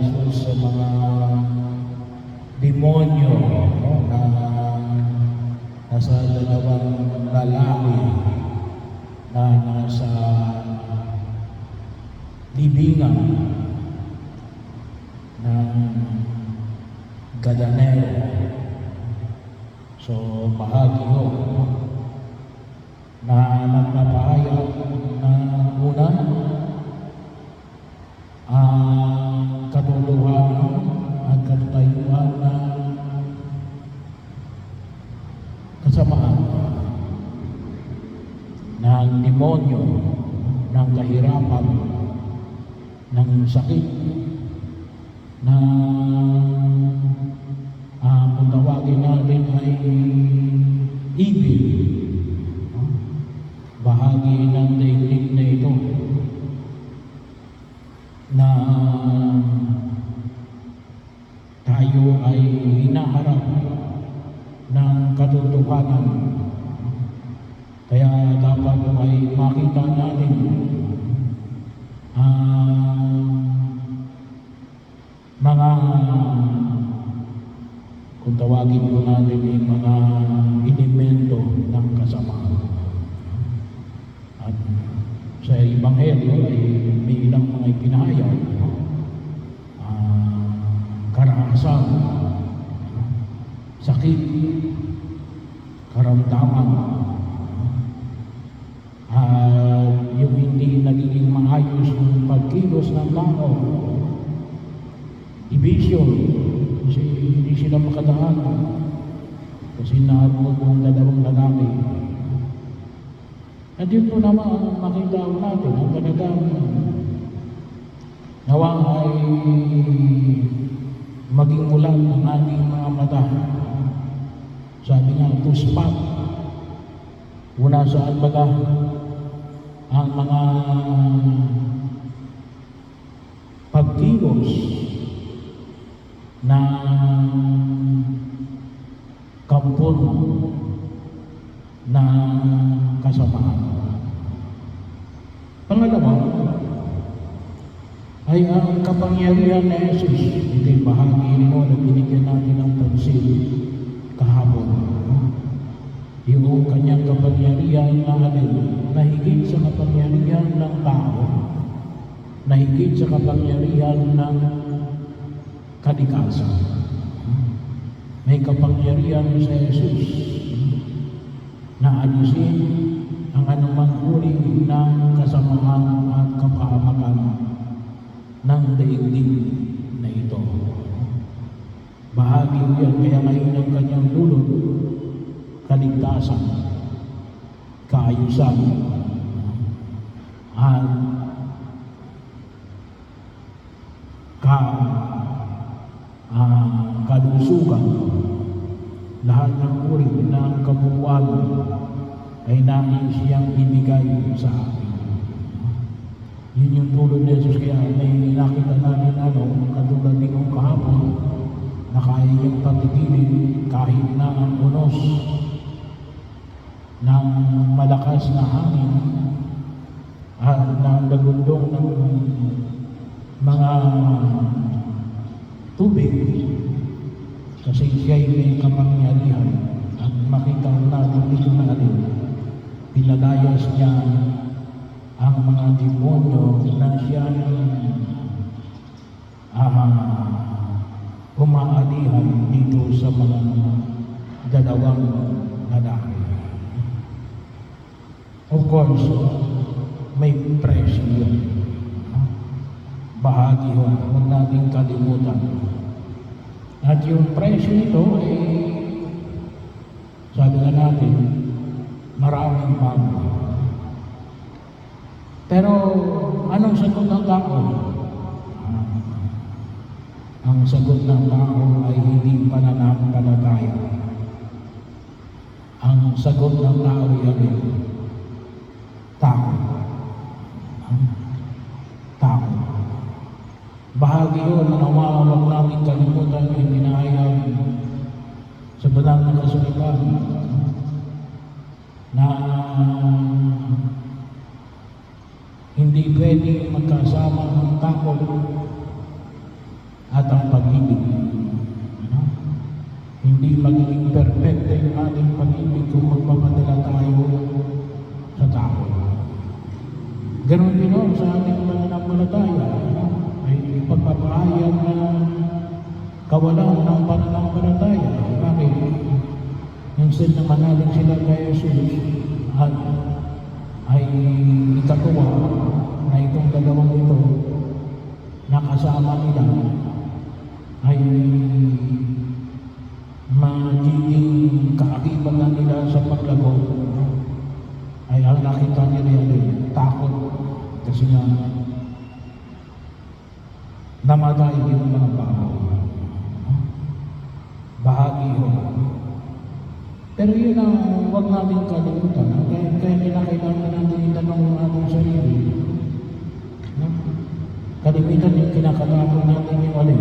Jesus sa mga demonyo, no, na nasa dalawang lalaki na nasa libingan ng Gadanero. So, bahagi ho na nagpapahayag na una ang katotohanan at katutayuan ng kasamaan ng demonyo, ng kahirapan, ng sakit, na kung tawagin natin ay evil, bahagi ng daigdig na ito na tayo ay hinaharap ng katotohanan. Kaya dapat ay makita natin mga, kung tawagin po natin yung mga elemento ng kasamaan. At sa Ebanghelyo ay may ilang mga ipinahayag, karahasan, sakit, karamdaman, yung hindi nagiging maayos ng pagkilos ng tao, division, kasi hindi sila makadaan kasi naroon ng dalawang lalaki. At yun po naman makita natin ang talagang nawa ay maging ulan ng ating mga mata. Sabi nga, to spot, una saan baga ang mga pagkilos ng kampon ng kasamaan. Pangalawa ay ang kapangyarihan ni Jesus. Ito yung bahagi mo na binigyan natin ng pansin kahapon. Yung kanyang kapangyarihan na alin, nahigit sa kapangyarihan ng tao, nahigit sa kapangyarihan ng kalikasan. May kapangyarihan sa Jesus na alisin ang anumang uri ng kasamaan at kapahamakan ng daigdig na ito. Bahagi yan, kaya ngayon ang kanyang dulot, kaligtasan, kaayusan, at kalusugan. Lahat ng uri ng kabuuan ay nais siyang ibigay sa atin. Yun yung tulad ni Jesus. Kaya may nakita namin katulad nitong kahapon, na kaya niyang patigilin kahit na ang unos ng malakas na hangin at ng lagundong ng mga tubig, kasi siya'y may kapangyarihan. At makita natin dito na rin, pinalayas niya ang mga demonyo na siya'y umaalihan dito sa mga dalawang lalaki. Of course, may presyo yun. Bahagi yun, huwag natin kalimutan. At yung presyo nito ay, sabi nga natin, maraming bago. Pero anong sagot ng tao? Ang sagot ng tao ay hindi pananampalataya. Ang sagot ng tao ay tao. Tao. Bahagi yun na nawawag namin kalimutan yung binahayag sa banal na kasulatan na hindi pwede magkasama ng takot at ang pag-ibig. Ano? Hindi magiging perfecto yung ating pag-ibig kung magpapadala tayo sa tao. Ganon din sa ating pananampalataya. Ano? Ay pagpapahayag na kawalan ng pananampalataya. Bakit? Instead na manalig sila kay Jesus at ay ikatuwa na itong dalawang ito nakasama nila ay magiging kaakibat na nila sa paglago, ay ang nakita nila ay takot kasi nga namatay yung mga baboy. Bahagi yun. Pero yun ang huwag natin kalimutan. Kaya kailangan natin itanong ang ating sarili. No? Kalimitan yung kinakatakot natin yung alin.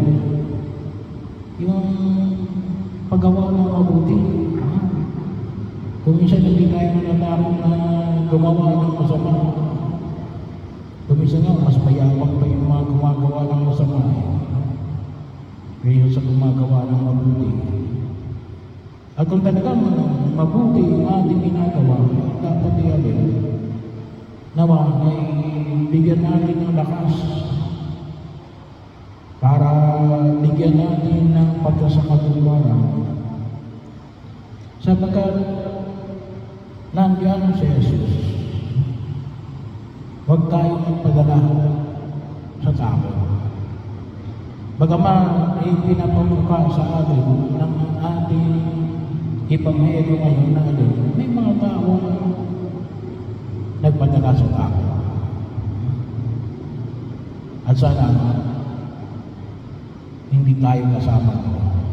Yung paggawa ng mabuti. Kung minsan hindi tayo natatakot na gumawa ng masama. Kung minsan nga, mas mayabang pa yung mga gumagawa ng masama. Kaya sa gumagawa ng mabuti. At kung talagang mabuti ang ating ginagawa, dapat ialin. Nawa ay bigyan natin ng lakas para bigyan natin ng pagkasakatuparan. Sapagkat nandiyan si Jesus. Huwag tayong magpadala sa tao. Bagaman ay pinapamuka sa atin ng ating ipamahero ngayon natin, may mga taong nagpadala sa tao. At sana hindi tayo kasama doon.